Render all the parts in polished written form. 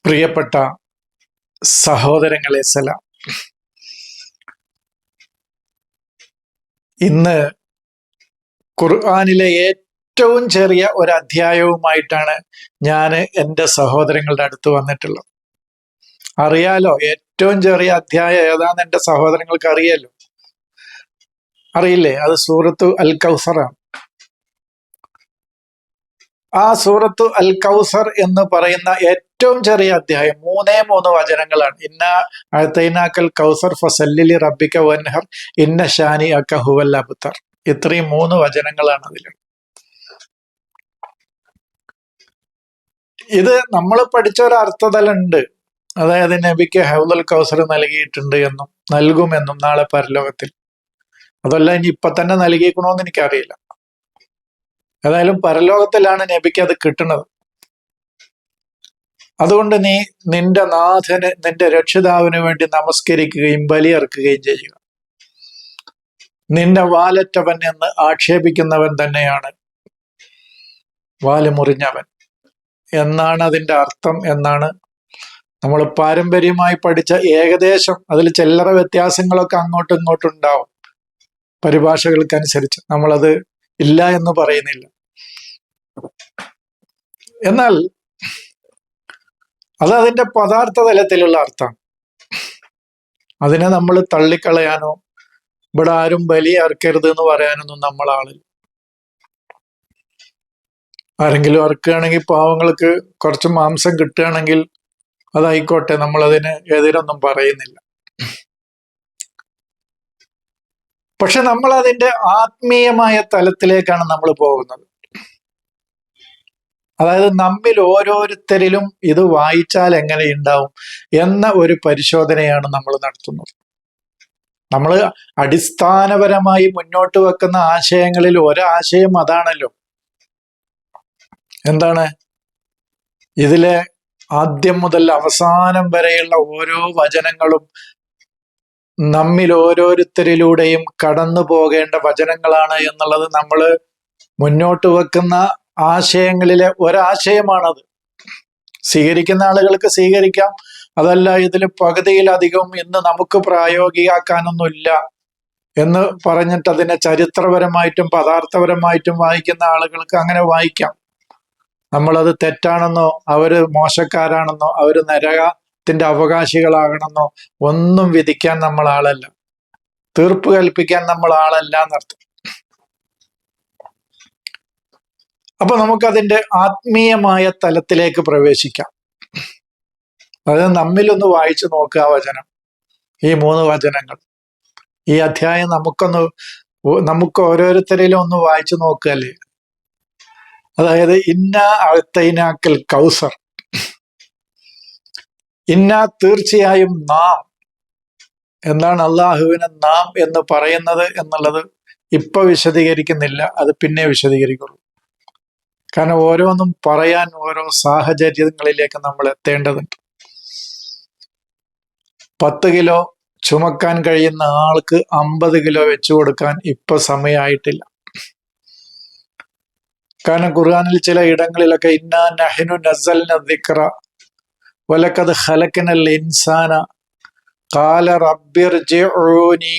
പ്രിയപ്പെട്ട സഹോദരങ്ങളെ സലാം. ഇന്ന് ഖുർആനിലെ ഏറ്റവും ചെറിയ ഒരു അധ്യായവുമായിട്ടാണ് ഞാൻ എൻ്റെ സഹോദരങ്ങളുടെ അടുത്ത് വന്നിട്ടുള്ളത്. അറിയാലോ, ഏറ്റവും ചെറിയ അധ്യായം ഏതാന്ന് എൻ്റെ സഹോദരങ്ങൾക്ക് അറിയാലോ, അറിയില്ലേ? അത് സൂറത്തു അൽ കൗസറാണ്. ആ സൂറത്തു അൽ കൗസർ എന്ന് പറയുന്ന ഏറ്റവും ചെറിയ അധ്യായം 3 വചനങ്ങളാണ്. ഇന്ന അഅ്തൈനാക്കൽ കൗസർ ഫസല്ലി റബ്ബിക വൻഹർ ഇന്ന ഷാനിഅക ഹുവൽ അബ്തർ. ഇത്രയും 3 വചനങ്ങളാണ് അതിൽ. ഇത് നമ്മൾ പഠിച്ച ഒരു അർത്ഥതലുണ്ട്. അതായത് നബിക്ക് ഹൗലുൽ കൗസർ നൽകിയിട്ടുണ്ട് എന്നും നൽകുമെന്നും നാളെ പരലോകത്തിൽ. അതല്ല ഇനി ഇപ്പൊ തന്നെ നൽകിക്കണോന്ന് എനിക്കറിയില്ല. ഏതായാലും പരലോകത്തിലാണ് നബിക്ക് അത് കിട്ടുന്നത്. അതുകൊണ്ട് നീ നിന്റെ നാഥന്, നിന്റെ രക്ഷിതാവിന് വേണ്ടി നമസ്കരിക്കുകയും ബലിയർക്കുകയും ചെയ്യുക. നിന്റെ വാലറ്റവൻ എന്ന് ആക്ഷേപിക്കുന്നവൻ തന്നെയാണ് വാല് മുറിഞ്ഞവൻ എന്നാണ് അതിന്റെ അർത്ഥം എന്നാണ് നമ്മൾ പാരമ്പര്യമായി പഠിച്ച. ഏകദേശം അതിൽ ചില്ലറ വ്യത്യാസങ്ങളൊക്കെ അങ്ങോട്ടും ഇങ്ങോട്ടും ഉണ്ടാവും പരിഭാഷകൾക്കനുസരിച്ച്. നമ്മളത് ഇല്ല എന്ന് പറയുന്നില്ല. എന്നാൽ അത് അതിന്റെ പദാർത്ഥ തലത്തിലുള്ള അർത്ഥം. അതിനെ നമ്മൾ തള്ളിക്കളയാനോ ഇവിടെ ആരും ബലി അർക്കരുത് എന്ന് പറയാനൊന്നും നമ്മൾ ആളില്ല. ആരെങ്കിലും അർക്കുകയാണെങ്കിൽ പാവങ്ങൾക്ക് കുറച്ച് മാംസം കിട്ടുകയാണെങ്കിൽ അതായിക്കോട്ടെ, നമ്മൾ അതിന് എതിരൊന്നും പറയുന്നില്ല. പക്ഷെ നമ്മൾ അതിന്റെ ആത്മീയമായ തലത്തിലേക്കാണ് നമ്മൾ പോകുന്നത്. അതായത് നമ്മിൽ ഓരോരുത്തരിലും ഇത് വായിച്ചാൽ എങ്ങനെയുണ്ടാവും എന്ന ഒരു പരിശോധനയാണ് നമ്മൾ നടത്തുന്നത്. നമ്മൾ അടിസ്ഥാനപരമായി മുന്നോട്ട് വെക്കുന്ന ആശയങ്ങളിൽ ഒരാശയം അതാണല്ലോ. എന്താണ്? ഇതിലെ ആദ്യം മുതൽ അവസാനം വരെയുള്ള ഓരോ വചനങ്ങളും നമ്മിൽ ഓരോരുത്തരിലൂടെയും കടന്നു പോകേണ്ട വചനങ്ങളാണ് എന്നുള്ളത് നമ്മൾ മുന്നോട്ട് വെക്കുന്ന ആശയങ്ങളിലെ ഒരാശയമാണത്. സ്വീകരിക്കുന്ന ആളുകൾക്ക് സ്വീകരിക്കാം. അതല്ല, ഇതിൽ പകുതിയിലധികം ഇന്ന് നമുക്ക് പ്രായോഗികമാക്കാനൊന്നുമില്ല എന്ന് പറഞ്ഞിട്ട് അതിനെ ചരിത്രപരമായിട്ടും പദാർത്ഥപരമായിട്ടും വായിക്കുന്ന ആളുകൾക്ക് അങ്ങനെ വായിക്കാം. നമ്മളത് തെറ്റാണെന്നോ അവര് മോശക്കാരാണെന്നോ അവര് നരകത്തിന്റെ അവകാശികളാകണമെന്നോ ഒന്നും വിധിക്കാൻ നമ്മൾ ആളല്ല. തീർപ്പ് കൽപ്പിക്കാൻ നമ്മൾ ആളല്ല എന്നർത്ഥം. അപ്പൊ നമുക്കതിന്റെ ആത്മീയമായ തലത്തിലേക്ക് പ്രവേശിക്കാം. അതായത് നമ്മിലൊന്ന് വായിച്ചു നോക്കുക ആ വചനം, ഈ 3 വചനങ്ങൾ, ഈ അധ്യായം നമുക്ക് ഓരോരുത്തരിലും ഒന്ന് വായിച്ചു നോക്കുകയല്ലേ. അതായത് ഇന്ന അഅ്തൈനാക്കൽ കൗസർ, ഇന്ന തീർച്ചയായും നാം. എന്താണ് അള്ളാഹുവിനെ നാം എന്ന് പറയുന്നത് എന്നുള്ളത് ഇപ്പൊ വിശദീകരിക്കുന്നില്ല, അത് പിന്നെ വിശദീകരിക്കുള്ളൂ. കാരണം ഓരോന്നും പറയാൻ ഓരോ സാഹചര്യങ്ങളിലേക്ക് നമ്മൾ എത്തേണ്ടതുണ്ട്. 10 കിലോ ചുമക്കാൻ കഴിയുന്ന ആൾക്ക് 50 കിലോ വെച്ചു കൊടുക്കാൻ ഇപ്പൊ സമയമായിട്ടില്ല. കാരണം ഖുർആനിൽ ചില ഇടങ്ങളിലൊക്കെ ഇന്നാ നഹ്നു നസ്സൽന ദിക്റ വലഖദ് ഖലഖനൽ ഇൻസാന ഖാല റബ്ബിർജിഊനി,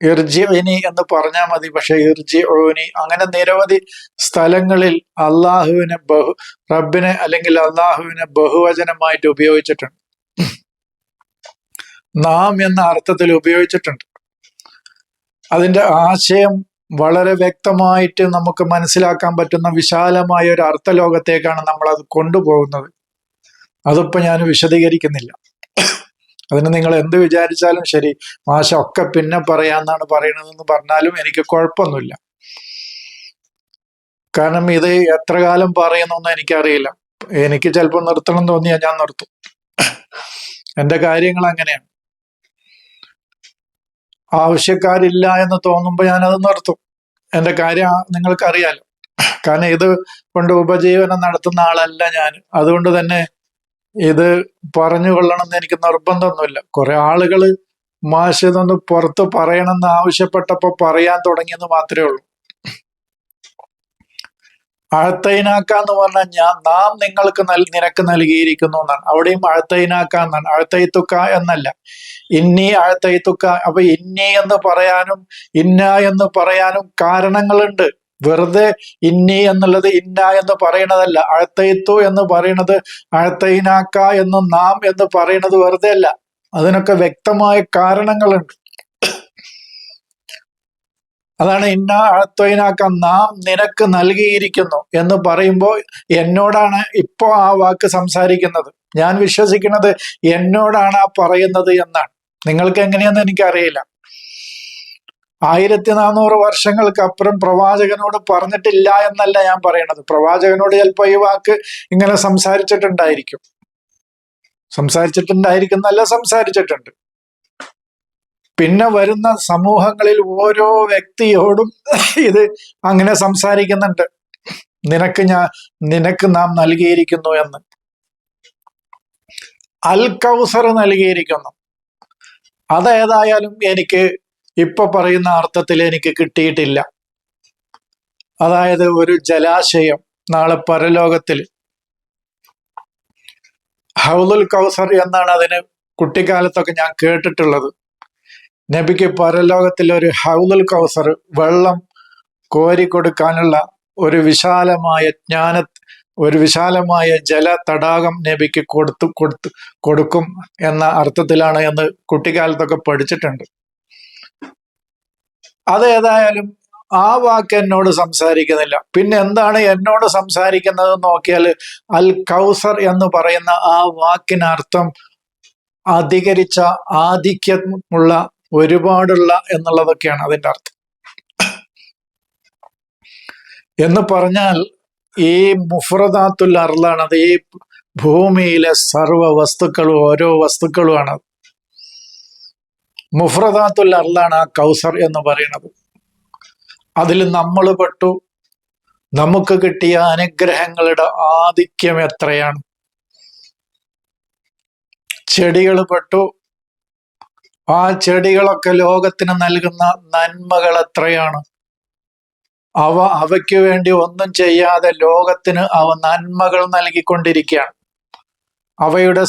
ഇർജിഇനി എന്ന് പറഞ്ഞാൽ മതി, പക്ഷെ ഇർജിഊനി അങ്ങനെ നിരവധി സ്ഥലങ്ങളിൽ റബ്ബിനെ അല്ലെങ്കിൽ അള്ളാഹുവിനെ ബഹുവചനമായിട്ട് ഉപയോഗിച്ചിട്ടുണ്ട്. നാം എന്ന അർത്ഥത്തിൽ ഉപയോഗിച്ചിട്ടുണ്ട്. അതിന്റെ ആശയം വളരെ വ്യക്തമായിട്ട് നമുക്ക് മനസ്സിലാക്കാൻ പറ്റുന്ന വിശാലമായ ഒരു അർത്ഥലോകത്തേക്കാണ് നമ്മൾ അത് കൊണ്ടുപോകുന്നത്. അതിപ്പോ ഞാൻ വിശദീകരിക്കുന്നില്ല. അതിന് നിങ്ങൾ എന്ത് വിചാരിച്ചാലും ശരി, മാഷ ഒക്കെ പിന്നെ പറയാന്നാണ് പറയണതെന്ന് പറഞ്ഞാലും എനിക്ക് കുഴപ്പമൊന്നുമില്ല. കാരണം ഇത് എത്ര കാലം പറയുന്നൊന്നും എനിക്കറിയില്ല. എനിക്ക് ചിലപ്പോൾ നിർത്തണം തോന്നിയാൽ ഞാൻ നിർത്തും. എൻ്റെ കാര്യങ്ങൾ അങ്ങനെയാണ്. ആവശ്യക്കാരില്ല എന്ന് തോന്നുമ്പോൾ ഞാനത് നിർത്തും. എൻ്റെ കാര്യം നിങ്ങൾക്കറിയാലോ. കാരണം ഇത് കൊണ്ട് ഉപജീവനം നടത്തുന്ന ആളല്ല ഞാൻ. അതുകൊണ്ട് തന്നെ ഇത് പറഞ്ഞു കൊള്ളണമെന്ന് എനിക്ക് നിർബന്ധമൊന്നുമില്ല. കുറെ ആളുകൾ മാഷ് ഇതൊന്ന് പുറത്ത് പറയണമെന്ന് ആവശ്യപ്പെട്ടപ്പോൾ പറയാൻ തുടങ്ങിയെന്ന് മാത്രമേ ഉള്ളൂ. അഴത്തൈനാക്ക എന്ന് പറഞ്ഞാൽ നാം നിങ്ങൾക്ക് നിനക്ക് നൽകിയിരിക്കുന്നു എന്നാണ്. അവിടെയും അഴത്തൈനാക്ക എന്നാണ്, അഴത്തൈത്തുക്ക എന്നല്ല. ഇന്നി അഴത്തൈത്തുക്ക. അപ്പൊ ഇന്നി എന്ന് പറയാനും ഇന്ന എന്ന് പറയാനും കാരണങ്ങളുണ്ട്. വെറുതെ ഇന്നി എന്നുള്ളത് ഇന്ന എന്ന് പറയണതല്ല. അഴത്തൈത്തു എന്ന് പറയുന്നത് അഴത്തൈനാക്ക എന്ന് നാം എന്ന് പറയുന്നത് വെറുതെ അല്ല. അതിനൊക്കെ വ്യക്തമായ കാരണങ്ങളുണ്ട്. അതാണ് ഇന്ന അഴത്വയിനാക്ക, നാം നിനക്ക് നൽകിയിരിക്കുന്നു എന്ന് പറയുമ്പോൾ എന്നോടാണ് ഇപ്പോ ആ വാക്ക് സംസാരിക്കുന്നത്. ഞാൻ വിശ്വസിക്കുന്നത് എന്നോടാണ് ആ പറയുന്നത് എന്നാണ്. നിങ്ങൾക്ക് എങ്ങനെയെന്ന് എനിക്കറിയില്ല. 1400 വർഷങ്ങൾക്ക് അപ്പുറം പ്രവാചകനോട് പറഞ്ഞിട്ടില്ല എന്നല്ല ഞാൻ പറയണത്. പ്രവാചകനോട് ചിലപ്പോൾ ഈ വാക്ക് ഇങ്ങനെ സംസാരിച്ചിട്ടുണ്ടായിരിക്കും എന്നല്ല, സംസാരിച്ചിട്ടുണ്ട്. പിന്നെ വരുന്ന സമൂഹങ്ങളിൽ ഓരോ വ്യക്തിയോടും ഇത് അങ്ങനെ സംസാരിക്കുന്നുണ്ട്. നിനക്ക് നാം നൽകിയിരിക്കുന്നു എന്ന്. അൽ കൗസർ നൽകിയിരിക്കുന്നു. അതേതായാലും എനിക്ക് ഇപ്പൊ പറയുന്ന അർത്ഥത്തിൽ എനിക്ക് കിട്ടിയിട്ടില്ല. അതായത് ഒരു ജലാശയം നാളെ പരലോകത്തിൽ, ഹൗലുൽ കൗസർ എന്നാണ് അതിന് കുട്ടിക്കാലത്തൊക്കെ ഞാൻ കേട്ടിട്ടുള്ളത്. നബിക്ക് പരലോകത്തിൽ ഒരു ഹൗലുൽ കൗസർ, വെള്ളം കോരി കൊടുക്കാനുള്ള ഒരു വിശാലമായ ജല തടാകം നബിക്ക് കൊടുക്കും എന്ന അർത്ഥത്തിലാണ് എന്ന് കുട്ടിക്കാലത്തൊക്കെ പഠിച്ചിട്ടുണ്ട്. അതേതായാലും ആ വാക്ക് എന്നോട് സംസാരിക്കുന്നില്ല. പിന്നെ എന്താണ് എന്നോട് സംസാരിക്കുന്നത് നോക്കിയാൽ അൽ കൗസർ എന്ന് പറയുന്ന ആ വാക്കിനർത്ഥം അധികരിച്ച, ആധിക്യമുള്ള, ഒരുപാടുള്ള എന്നുള്ളതൊക്കെയാണ് അതിൻ്റെ അർത്ഥം. എന്ന് പറഞ്ഞാൽ ഈ മുഫ്രദാത്തുൽ അർളാണ് അത്. ഈ ഭൂമിയിലെ സർവ വസ്തുക്കളും ഓരോ വസ്തുക്കളുമാണ്. മുഫ്രദാത്തുൽ അർളാണ് ആ കൗസർ എന്ന് പറയുന്നത്. അതിൽ നമ്മൾ പെട്ടു. നമുക്ക് കിട്ടിയ അനുഗ്രഹങ്ങളുടെ ആധിക്യം എത്രയാണ്. ചെടികൾ പെട്ടു. ആ ചെടികളൊക്കെ ലോകത്തിന് നൽകുന്ന നന്മകൾ എത്രയാണ്. അവയ്ക്ക് വേണ്ടി ഒന്നും ചെയ്യാതെ ലോകത്തിന് അവ നന്മകൾ നൽകിക്കൊണ്ടിരിക്കുകയാണ്. അവയുടെ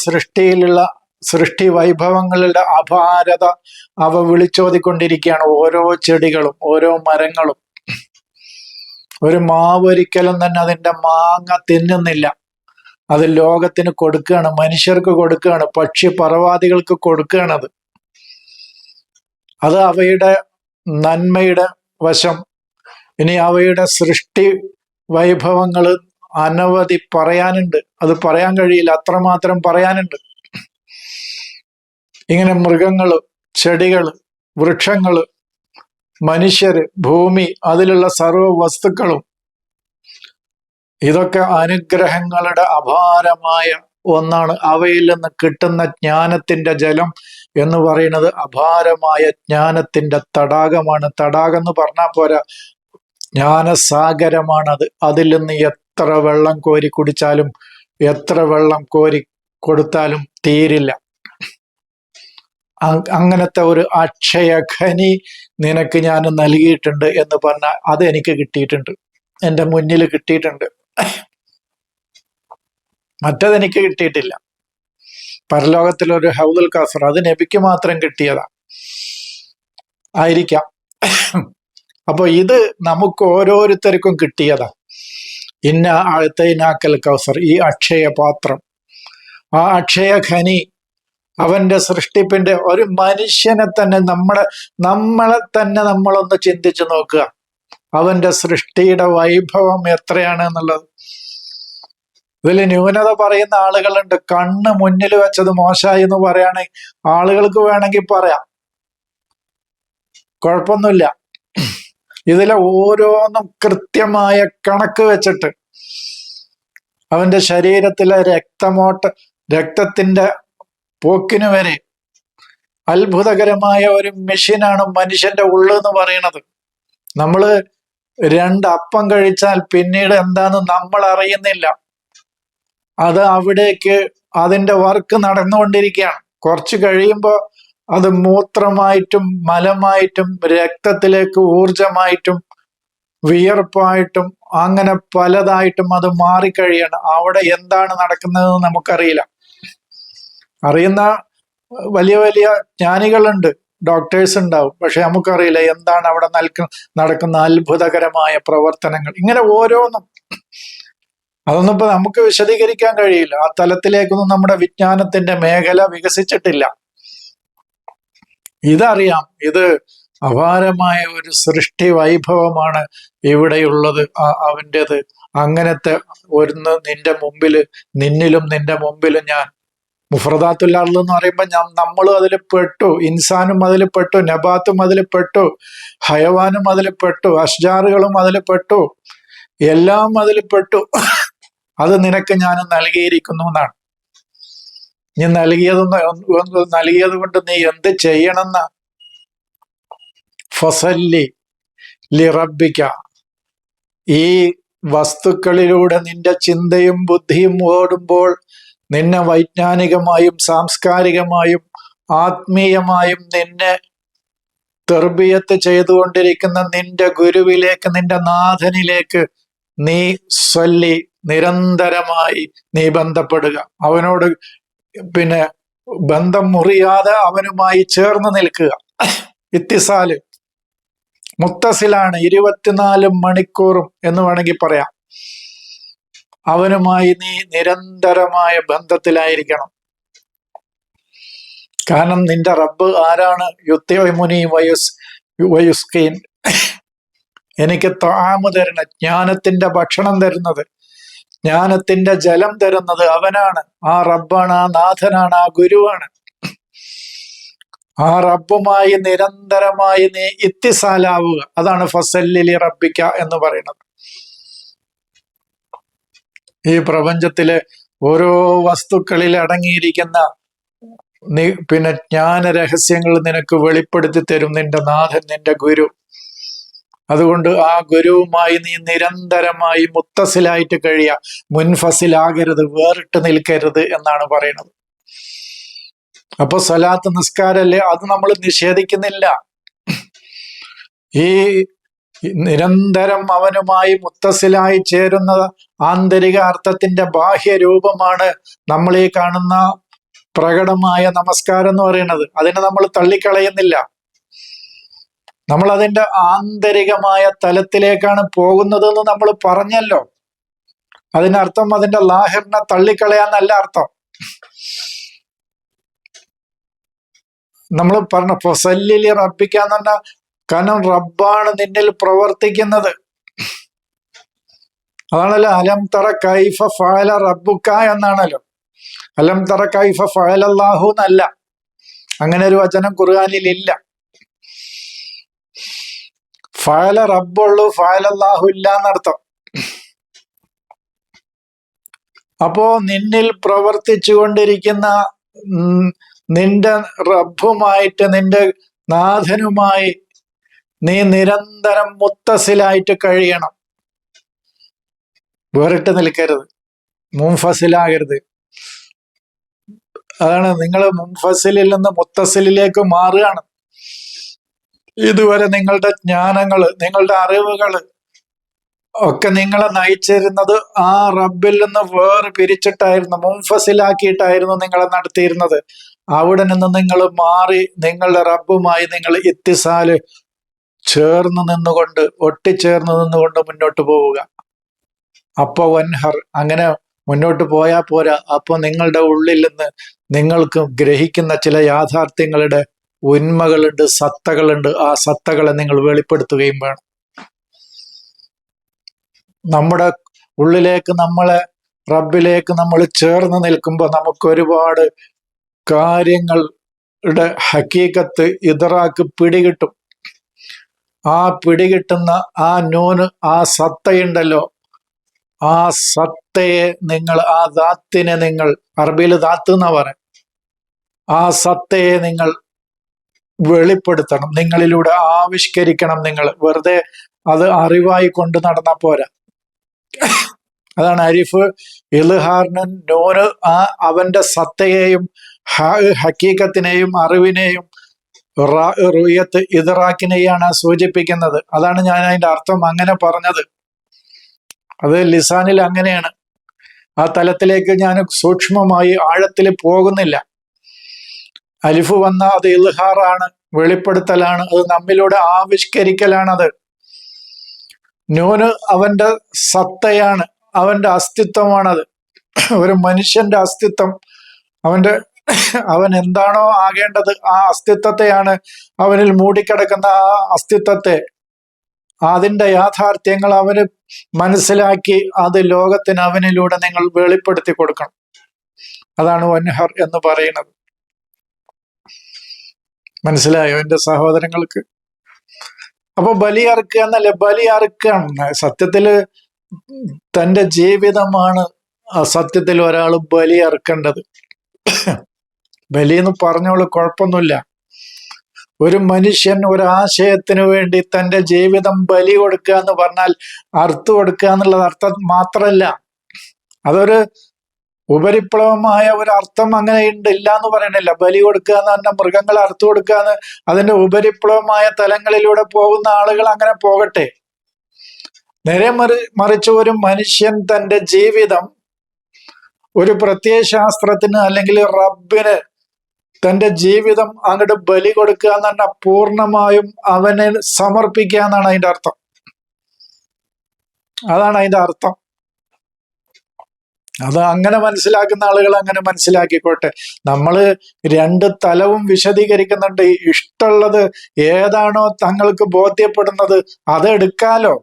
സൃഷ്ടി വൈഭവങ്ങളുടെ അപാരത അവ വിളിച്ചോതിക്കൊണ്ടിരിക്കുകയാണ്. ഓരോ ചെടികളും ഓരോ മരങ്ങളും. ഒരു മാവൊരിക്കലും തന്നെ അതിൻ്റെ മാങ്ങ തിന്നുന്നില്ല. അത് ലോകത്തിന് കൊടുക്കുകയാണ്, മനുഷ്യർക്ക് കൊടുക്കുകയാണ്, പക്ഷി പറവാദികൾക്ക് കൊടുക്കുകയാണ്. അത് അവയുടെ നന്മയുടെ വശം. ഇനി അവയുടെ സൃഷ്ടി വൈഭവങ്ങൾ അനവധി പറയാനുണ്ട്. അത് പറയാൻ കഴിയില്ല, അത്രമാത്രം പറയാനുണ്ട്. ഇങ്ങനെ മൃഗങ്ങള്, ചെടികള്, വൃക്ഷങ്ങള്, മനുഷ്യര്, ഭൂമി, അതിലുള്ള സർവ വസ്തുക്കളും, ഇതൊക്കെ അനുഗ്രഹങ്ങളുടെ അപാരമായ ഒന്നാണ്. അവയിൽ നിന്ന് കിട്ടുന്ന ജ്ഞാനത്തിന്റെ ജലം എന്ന് പറയുന്നത് അപാരമായ ജ്ഞാനത്തിന്റെ തടാകമാണ്. തടാകം എന്ന് പറഞ്ഞാൽ പോരാ, ജ്ഞാനസാഗരമാണത്. അതിൽ നിന്ന് എത്ര വെള്ളം കോരി കുടിച്ചാലും, എത്ര വെള്ളം കോരി കൊടുത്താലും തീരില്ല. അങ്ങനത്തെ ഒരു അക്ഷയഖനി നിനക്ക് ഞാൻ നൽകിയിട്ടുണ്ട് എന്ന് പറഞ്ഞാൽ അത് എനിക്ക് കിട്ടിയിട്ടുണ്ട്, എൻ്റെ മുന്നിൽ കിട്ടിയിട്ടുണ്ട്. മറ്റതെനിക്ക് കിട്ടിയിട്ടില്ല. പരലോകത്തിലൊരു ഹൗലുൽ കൗസർ അത് നബിക്ക് മാത്രം കിട്ടിയതാ ആയിരിക്കാം. അപ്പൊ ഇത് നമുക്ക് ഓരോരുത്തർക്കും കിട്ടിയതാ. ഇന്ന അഴത്തൈനാക്കൽ കൗസർ, ഈ അക്ഷയ പാത്രം, ആ അക്ഷയ ഖനി, അവന്റെ സൃഷ്ടിപ്പിന്റെ ഒരു മനുഷ്യനെ തന്നെ നമ്മളെ തന്നെ നമ്മളൊന്ന് ചിന്തിച്ചു നോക്കുക. അവന്റെ സൃഷ്ടിയുടെ വൈഭവം എത്രയാണ് എന്നുള്ളത്. ഇതിൽ ന്യൂനത പറയുന്ന ആളുകളുണ്ട്. കണ്ണ് മുന്നിൽ വെച്ചത് മോശമായി എന്ന് പറയുകയാണെങ്കിൽ ആളുകൾക്ക് വേണമെങ്കിൽ പറയാം, കുഴപ്പമൊന്നുമില്ല. ഇതിലെ ഓരോന്നും കൃത്യമായ കണക്ക് വെച്ചിട്ട് അവന്റെ ശരീരത്തിലെ രക്തത്തിന്റെ പോക്കിന് വരെ അത്ഭുതകരമായ ഒരു മെഷീനാണ് മനുഷ്യന്റെ ഉള്ളെന്ന് പറയുന്നത്. നമ്മള് 2 അപ്പം കഴിച്ചാൽ പിന്നീട് എന്താന്ന് നമ്മൾ അറിയുന്നില്ല. അത് അവിടേക്ക് അതിന്റെ വർക്ക് നടന്നുകൊണ്ടിരിക്കുകയാണ്. കുറച്ച് കഴിയുമ്പോൾ അത് മൂത്രമായിട്ടും മലമായിട്ടും രക്തത്തിലേക്ക് ഊർജമായിട്ടും വിയർപ്പായിട്ടും അങ്ങനെ പലതായിട്ടും അത് മാറിക്കഴിയണം. അവിടെ എന്താണ് നടക്കുന്നതെന്ന് നമുക്കറിയില്ല. അറിയുന്ന വലിയ വലിയ ജ്ഞാനികളുണ്ട്, ഡോക്ടേഴ്സ് ഉണ്ടാവും, പക്ഷെ നമുക്കറിയില്ല എന്താണ് അവിടെ നടക്കുന്ന അത്ഭുതകരമായ പ്രവർത്തനങ്ങൾ. ഇങ്ങനെ ഓരോന്നും അതൊന്നും ഇപ്പൊ നമുക്ക് വിശദീകരിക്കാൻ കഴിയില്ല. ആ തലത്തിലേക്കൊന്നും നമ്മുടെ വിജ്ഞാനത്തിന്റെ മേഖല വികസിച്ചിട്ടില്ല. ഇതറിയാം, ഇത് അപാരമായ ഒരു സൃഷ്ടി വൈഭവമാണ് ഇവിടെയുള്ളത് അവൻ്റെത്. അങ്ങനത്തെ ഒന്ന് നിന്റെ മുമ്പില്, നിന്നിലും നിന്റെ മുമ്പിലും ഞാൻ. മുഫ്രദാത്തുൽ എന്ന് പറയുമ്പോൾ നമ്മളും അതിൽ പെട്ടു, ഇൻസാനും അതിൽ പെട്ടു, നബാത്തും അതിൽ പെട്ടു, ഹയവാനും അതിൽ പെട്ടു, അഷ്ജാറുകളും അതിൽ പെട്ടു, എല്ലാം അതിൽ പെട്ടു. അത് നിനക്ക് ഞാൻ നൽകിയിരിക്കുന്നു എന്നാണ്. നീ നൽകിയത് കൊണ്ട് നീ എന്ത് ചെയ്യണമെന്ന? ഫസല്ലി ലിറബ്ബിക. ഈ വസ്തുക്കളിലൂടെ നിന്റെ ചിന്തയും ബുദ്ധിയും ഓടുമ്പോൾ നിന്നെ വൈജ്ഞാനികമായും സാംസ്കാരികമായും ആത്മീയമായും നിന്നെ തെർബിയത്ത് ചെയ്തുകൊണ്ടിരിക്കുന്ന നിന്റെ ഗുരുവിലേക്ക്, നിന്റെ നാഥനിലേക്ക് നീ സ്വല്ലി, നിരന്തരമായി നീ ബന്ധപ്പെടുക. അവനോട് പിന്നെ ബന്ധം മുറിയാതെ അവനുമായി ചേർന്ന് നിൽക്കുക. ഇത്തിസാല് മുത്തസിലാണ്, 24 മണിക്കൂറും എന്ന് വേണമെങ്കിൽ പറയാം. അവനുമായി നീ നിരന്തരമായ ബന്ധത്തിലായിരിക്കണം. കാരണം നിന്റെ റബ്ബ് ആരാണ്? യുത്തിമുനി വയുസ്കീൻ, എനിക്ക് ത്വാമ് തരുന്ന, ജ്ഞാനത്തിന്റെ ഭക്ഷണം തരുന്നത്, ജ്ഞാനത്തിന്റെ ജലം തരുന്നത് അവനാണ്. ആ റബ്ബാണ്, ആ നാഥനാണ്, ആ ഗുരുവാണ്. ആ റബ്ബുമായി നിരന്തരമായി നീ ഇത്തിസാലാവുക. അതാണ് ഫസല്ലി റബ്ബിക്ക എന്ന് പറയുന്നത്. ഈ പ്രപഞ്ചത്തിലെ ഓരോ വസ്തുക്കളിൽ അടങ്ങിയിരിക്കുന്ന പിന്നെ ജ്ഞാന രഹസ്യങ്ങൾ നിനക്ക് വെളിപ്പെടുത്തി തരും നിന്റെ നാഥൻ, നിന്റെ ഗുരു. അതുകൊണ്ട് ആ ഗുരുവുമായി നീ നിരന്തരമായി മുത്തസിലായിട്ട് കഴിയുക. മുൻഫസിലാകരുത്, വേറിട്ട് നിൽക്കരുത് എന്നാണ് പറയുന്നത്. അപ്പൊ സ്വലാത്ത് നിസ്കാരല്ലേ, അത് നമ്മൾ നിഷേധിക്കുന്നില്ല. ഈ നിരന്തരം അവനുമായി മുത്തസിലായി ചേരുന്ന ആന്തരിക അർത്ഥത്തിന്റെ ബാഹ്യ രൂപമാണ് നമ്മൾ ഈ കാണുന്ന പ്രകടമായ നമസ്കാരം എന്ന് പറയുന്നത്. അതിനെ നമ്മൾ തള്ളിക്കളയുന്നില്ല. നമ്മൾ അതിന്റെ ആന്തരികമായ തലത്തിലേക്കാണ് പോകുന്നതെന്ന് നമ്മൾ പറഞ്ഞല്ലോ. അതിനർത്ഥം അതിന്റെ ലാഹിറിനെ തള്ളിക്കളയാന്നല്ല അർത്ഥം. നമ്മൾ പറഞ്ഞ ഫസല്ലി റബ്ബിക്കാന്ന് പറഞ്ഞാൽ, കാരണം റബ്ബാണ് നിന്നിൽ പ്രവർത്തിക്കുന്നത്. അതാണല്ലോ അലം തറ കൈഫ ഫഅല റബ്ബുക എന്നാണല്ലോ. അലം തറ കൈഫ ഫഅലല്ലാഹു എന്നല്ല. അങ്ങനെ ഒരു വചനം ഖുർആനിൽ ഇല്ല. ഫഅല റബ്ബുള്ളൂ, ഫഅലല്ലാഹു ഇല്ല എന്നർത്ഥം. അപ്പോ നിന്നിൽ പ്രവർത്തിച്ചു കൊണ്ടിരിക്കുന്ന നിന്റെ റബ്ബുമായിട്ട്, നിന്റെ നാഥനുമായി നീ നിരന്തരം മുത്തസിലായിട്ട് കഴിയണം. വേറിട്ട് നിൽക്കരുത്, മുൻഫസിലാകരുത്. അതാണ് നിങ്ങൾ മുൻഫസിലിൽ നിന്ന് മുത്തസിലിലേക്ക് മാറുകയാണ്. ഇതുവരെ നിങ്ങളുടെ ജ്ഞാനങ്ങള്, നിങ്ങളുടെ അറിവുകള് ഒക്കെ നിങ്ങളെ നയിച്ചിരുന്നത് ആ റബ്ബിൽ നിന്ന് വേറെ പിരിച്ചിട്ടായിരുന്നു, മുൻഫസിലാക്കിയിട്ടായിരുന്നു നിങ്ങളെ നടത്തിയിരുന്നത്. അവിടെ നിന്ന് നിങ്ങൾ മാറി നിങ്ങളുടെ റബ്ബുമായി നിങ്ങൾ ഇത്തിസാല് ചേർന്ന് നിന്നുകൊണ്ട്, ഒട്ടിച്ചേർന്ന് നിന്നുകൊണ്ട് മുന്നോട്ട് പോവുക. അപ്പൊ വൻഹർ, അങ്ങനെ മുന്നോട്ട് പോയാൽ പോരാ. അപ്പൊ നിങ്ങളുടെ ഉള്ളിൽ നിന്ന് നിങ്ങൾക്ക് ഗ്രഹിക്കുന്ന ചില യാഥാർത്ഥ്യങ്ങളുടെ ഉന്മകളുണ്ട്, സത്തകളുണ്ട്. ആ സത്തകളെ നിങ്ങൾ വെളിപ്പെടുത്തുകയും വേണം. നമ്മുടെ ഉള്ളിലേക്ക്, നമ്മളെ റബ്ബിലേക്ക് നമ്മൾ ചേർന്ന് നിൽക്കുമ്പോൾ നമുക്ക് ഒരുപാട് കാര്യങ്ങളുടെ ഹക്കീക്കത്ത്, ഇദ്റാക്ക് പിടികിട്ടും. ആ പിടികിട്ടുന്ന ആ നൂന്, ആ സത്തയുണ്ടല്ലോ, ആ സത്തയെ നിങ്ങൾ, ആ ദാത്തിനെ നിങ്ങൾ, അറബിയിൽ ദാത്ത് എന്നാ പറയാം, ആ സത്തയെ നിങ്ങൾ വെളിപ്പെടുത്തണം, നിങ്ങളിലൂടെ ആവിഷ്കരിക്കണം. നിങ്ങൾ വെറുതെ അത് അറിവായി കൊണ്ട് നടന്നാ പോരാ. അതാണ് അരിഫ് ഇൽഹാറിനും നൂന് അവന്റെ സത്തയെയും ഹക്കീക്കത്തിനെയും അറിവിനെയും റുയത്ത് ഇദ്റാക്കിനെയാണ് സൂചിപ്പിക്കുന്നത്. അതാണ് ഞാൻ അതിന്റെ അർത്ഥം അങ്ങനെ പറഞ്ഞത്. അത് ലിസാനിൽ അങ്ങനെയാണ്. ആ തലത്തിലേക്ക് ഞാൻ സൂക്ഷ്മമായി ആഴത്തിൽ പോകുന്നില്ല. അലിഫ് വന്ന അത് ഇൽഹാറാണ്, വെളിപ്പെടുത്തലാണ്, അത് നമ്മിലൂടെ ആവിഷ്കരിക്കലാണത്. നൂന് അവന്റെ സത്തയാണ്, അവന്റെ അസ്തിത്വമാണത്. ഒരു മനുഷ്യന്റെ അസ്തിത്വം, അവൻ എന്താണോ ആകേണ്ടത് ആ അസ്തിത്വത്തെയാണ്, അവനിൽ മൂടിക്കിടക്കുന്ന ആ അസ്തിത്വത്തെ, അതിന്റെ യാഥാർത്ഥ്യങ്ങൾ അവന് മനസ്സിലാക്കി അത് ലോകത്തിന് അവനിലൂടെ നിങ്ങൾ വെളിപ്പെടുത്തി കൊടുക്കണം. അതാണ് വൻഹർ എന്ന് പറയുന്നത്. മനസ്സിലായോ എന്റെ സഹോദരങ്ങൾക്ക്? അപ്പൊ ബലി അറുക്കുക എന്നല്ലേ, ബലി അറുക്കണം. സത്യത്തില് തന്റെ ജീവിതമാണ് സത്യത്തിൽ ഒരാൾ ബലി അറുക്കേണ്ടത്. ബലി എന്ന് പറഞ്ഞോളൂ, കുഴപ്പമൊന്നുമില്ല. ഒരു മനുഷ്യൻ ഒരാശയത്തിന് വേണ്ടി തന്റെ ജീവിതം ബലി കൊടുക്കുക എന്ന് പറഞ്ഞാൽ അർത്ഥം കൊടുക്കുക എന്നുള്ളത് അർത്ഥം മാത്രമല്ല, അതൊരു ഉപരിപ്ലവമായ ഒരു അർത്ഥം അങ്ങനെ ഉണ്ട്, ഇല്ല എന്ന് പറയണില്ല. ബലി കൊടുക്കുക എന്ന് പറഞ്ഞാൽ മൃഗങ്ങളെ അർത്ഥം കൊടുക്കുക എന്ന്, അതിന്റെ ഉപരിപ്ലവമായ തലങ്ങളിലൂടെ പോകുന്ന ആളുകൾ അങ്ങനെ പോകട്ടെ. നേരെ മറിച്ച് ഒരു മനുഷ്യൻ തന്റെ ജീവിതം ഒരു പ്രത്യയശാസ്ത്രത്തിന് അല്ലെങ്കിൽ റബ്ബിന് തന്റെ ജീവിതം അങ്ങോട്ട് ബലി കൊടുക്കുക എന്ന് പറഞ്ഞാൽ പൂർണ്ണമായും അവനെ സമർപ്പിക്കുക എന്നാണ് അതിന്റെ അർത്ഥം. അതാണ് അതിന്റെ അർത്ഥം. അത് അങ്ങനെ മനസ്സിലാക്കുന്ന ആളുകൾ അങ്ങനെ മനസ്സിലാക്കിക്കോട്ടെ. നമ്മള് രണ്ട് തലവും വിശദീകരിക്കുന്നുണ്ട്. ഇഷ്ടമുള്ളത് ഏതാണോ തങ്ങൾക്ക് ബോധ്യപ്പെടുന്നത് അത് എടുക്കാലോ.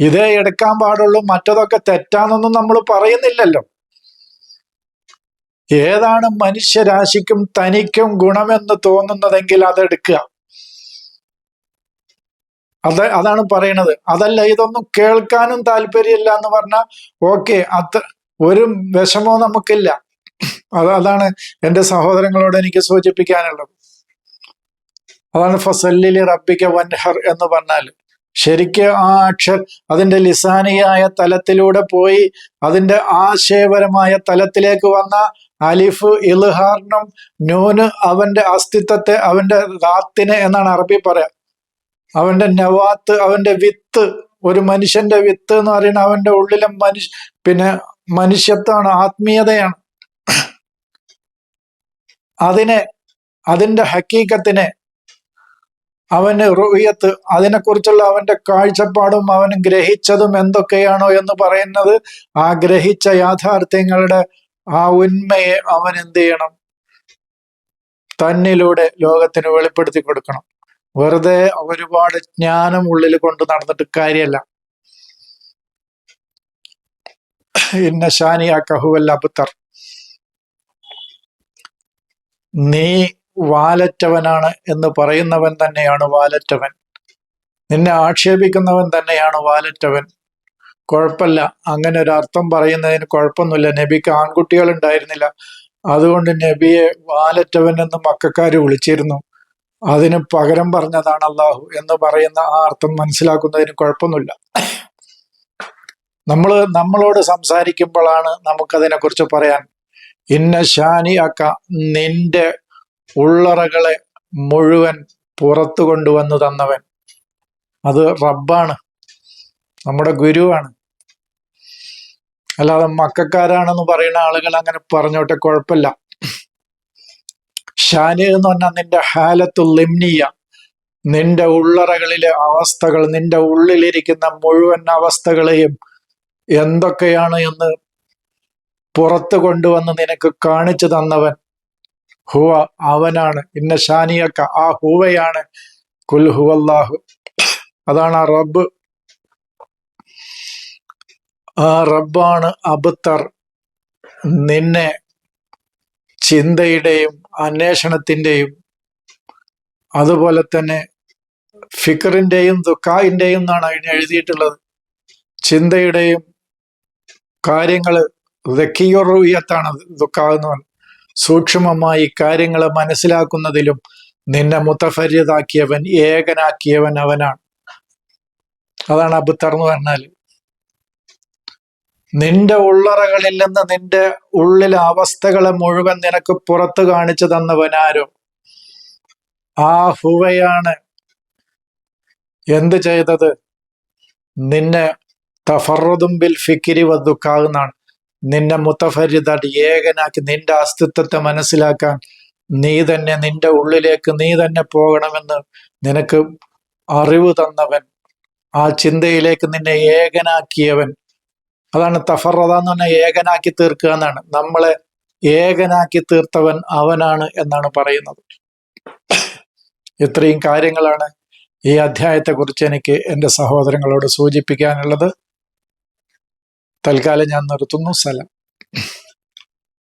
ഇതേ എടുക്കാൻ പാടുള്ളൂ, മറ്റതൊക്കെ തെറ്റാന്നൊന്നും നമ്മൾ പറയുന്നില്ലല്ലോ. ഏതാണ് മനുഷ്യരാശിക്കും തനിക്കും ഗുണമെന്ന് തോന്നുന്നതെങ്കിൽ അതെടുക്കുക. അതാണ് പറയണത്. അതല്ല ഇതൊന്നും കേൾക്കാനും താല്പര്യമില്ല എന്ന് പറഞ്ഞാൽ ഓക്കെ, ഒരു വിഷമോ നമുക്കില്ല. അതാണ് എൻ്റെ സഹോദരങ്ങളോട് എനിക്ക് സൂചിപ്പിക്കാനുള്ളത്. അതാണ് ഫസല്ലിലി റബ്ബിക വൻഹർ എന്ന് പറഞ്ഞാൽ ശരിക്ക് ആ അതിന്റെ ലിസാനിയായ തലത്തിലൂടെ പോയി അതിന്റെ ആശയപരമായ തലത്തിലേക്ക് വന്ന അലിഫ് ഇൽഹാറിനും നൂന് അവന്റെ അസ്തിത്വത്തെ, അവന്റെ റാത്തിനെ എന്നാണ് അറബി പറയാ, അവന്റെ നവാത്ത്, അവന്റെ വിത്ത്, ഒരു മനുഷ്യന്റെ വിത്ത് എന്ന് പറയുന്നത് അവന്റെ ഉള്ളിലെ മനുഷ്യത്വമാണ്, ആത്മീയതയാണ്. അതിന്റെ ഹക്കീക്കത്തിനെ, അവന് റുയത്ത്, അതിനെക്കുറിച്ചുള്ള അവന്റെ കാഴ്ചപ്പാടും അവൻ ഗ്രഹിച്ചതും എന്തൊക്കെയാണോ എന്ന് പറയുന്നത്, ആ ഗ്രഹിച്ച യാഥാർത്ഥ്യങ്ങളുടെ ആ ഉന്മയെ അവൻ എന്ത് ചെയ്യണം? തന്നിലൂടെ ലോകത്തിന് വെളിപ്പെടുത്തി കൊടുക്കണം. വെറുതെ ഒരുപാട് ജ്ഞാനം ഉള്ളിൽ കൊണ്ട് നടന്നിട്ട് കാര്യമല്ല. ഇന്ന ഷാനിയ കഹുവൽ അബ്തർ, നീ വാലറ്റവനാണ് എന്ന് പറയുന്നവൻ തന്നെയാണ് വാലറ്റവൻ. നിന്നെ ആക്ഷേപിക്കുന്നവൻ തന്നെയാണ് വാലറ്റവൻ. കുഴപ്പമില്ല, അങ്ങനെ ഒരു അർത്ഥം പറയുന്നതിന് കുഴപ്പമൊന്നുമില്ല. നബിക്ക് ആൺകുട്ടികൾ ഉണ്ടായിരുന്നില്ല, അതുകൊണ്ട് നബിയെ വാലറ്റവൻ എന്ന് മക്കക്കാര് വിളിച്ചിരുന്നു. അതിന് പകരം പറഞ്ഞതാണ് അള്ളാഹു എന്ന് പറയുന്ന ആ അർത്ഥം മനസ്സിലാക്കുന്നതിന് കുഴപ്പമൊന്നുമില്ല. നമ്മളോട് സംസാരിക്കുമ്പോഴാണ് നമുക്കതിനെ കുറിച്ച് പറയാൻ. ഇന്ന ഷാനി അക്ക, നിന്റെ ഉള്ളറകളെ മുഴുവൻ പുറത്തു കൊണ്ടുവന്നു തന്നവൻ അത് റബ്ബാണ്, നമ്മുടെ ഗുരുവാണ്. അല്ലാതെ മക്കാരാണെന്ന് പറയുന്ന ആളുകൾ അങ്ങനെ പറഞ്ഞോട്ടെ, കുഴപ്പമില്ല. ഷാനി എന്ന് പറഞ്ഞാൽ നിന്റെ ഹാലത്തുൽ ലിംനിയ, നിന്റെ ഉള്ളറകളിലെ അവസ്ഥകൾ, നിന്റെ ഉള്ളിലിരിക്കുന്ന മുഴുവൻ അവസ്ഥകളെയും എന്തൊക്കെയാണ് എന്ന് പുറത്തു കൊണ്ടുവന്ന് നിനക്ക് കാണിച്ചു തന്നവൻ ഹുവ, അവനാണ്. ഇന്ന ഷാനിയക്ക, ആ ഹുവയാണ്. കുൽ ഹുവല്ലാഹു, അതാണ് ആ റബ്ബ്. ആ റബ്ബാണ് അബ്തർ, നിന്നെ ചിന്തയുടെയും അന്വേഷണത്തിൻ്റെയും അതുപോലെ തന്നെ ഫിക്കറിൻ്റെയും ദുഃഖായിൻ്റെയും എന്നാണ് അതിന് എഴുതിയിട്ടുള്ളത്. ചിന്തയുടെയും കാര്യങ്ങൾ ദക്കിയുറുയത്താണ് ദുഃഖാന്ന് പറഞ്ഞത്. സൂക്ഷ്മമായി കാര്യങ്ങളെ മനസ്സിലാക്കുന്നതിലും നിന്നെ മുത്തഫരിതാക്കിയവൻ, ഏകനാക്കിയവൻ അവനാണ്. അതാണ് അബ്തർ എന്ന് പറഞ്ഞാൽ. നിന്റെ ഉള്ളറകളിൽ നിന്ന് നിന്റെ ഉള്ളിലെ അവസ്ഥകളെ മുഴുവൻ നിനക്ക് പുറത്തു കാണിച്ചു തന്നവനാരോ ആ ഹുവയാണ് എന്ത് ചെയ്തത്? നിന്നെ തഫറുദും ബിൽ ഫിക്കിരി വദ്ദുക്കാവുന്നാണ്. നിന്നെ മുത്തഫരിദായിട്ട് ഏകനാക്കി നിന്റെ അസ്തിത്വത്തെ മനസ്സിലാക്കാൻ നീ തന്നെ നിന്റെ ഉള്ളിലേക്ക് നീ തന്നെ പോകണമെന്ന് നിനക്ക് അറിവ് തന്നവൻ, ആ ചിന്തയിലേക്ക് നിന്നെ ഏകനാക്കിയവൻ. അതാണ് തഫറദ എന്ന് പറഞ്ഞാൽ ഏകനാക്കി തീർക്കുക എന്നാണ്. നമ്മളെ ഏകനാക്കി തീർത്തവൻ അവനാണ് എന്നാണ് പറയുന്നത്. ഇത്രയും കാര്യങ്ങളാണ് ഈ അധ്യായത്തെക്കുറിച്ച് എനിക്ക് എൻ്റെ സഹോദരങ്ങളോട് സൂചിപ്പിക്കാനുള്ളത്. തൽക്കാലം ഞാൻ നിർത്തുന്നു. സലാം.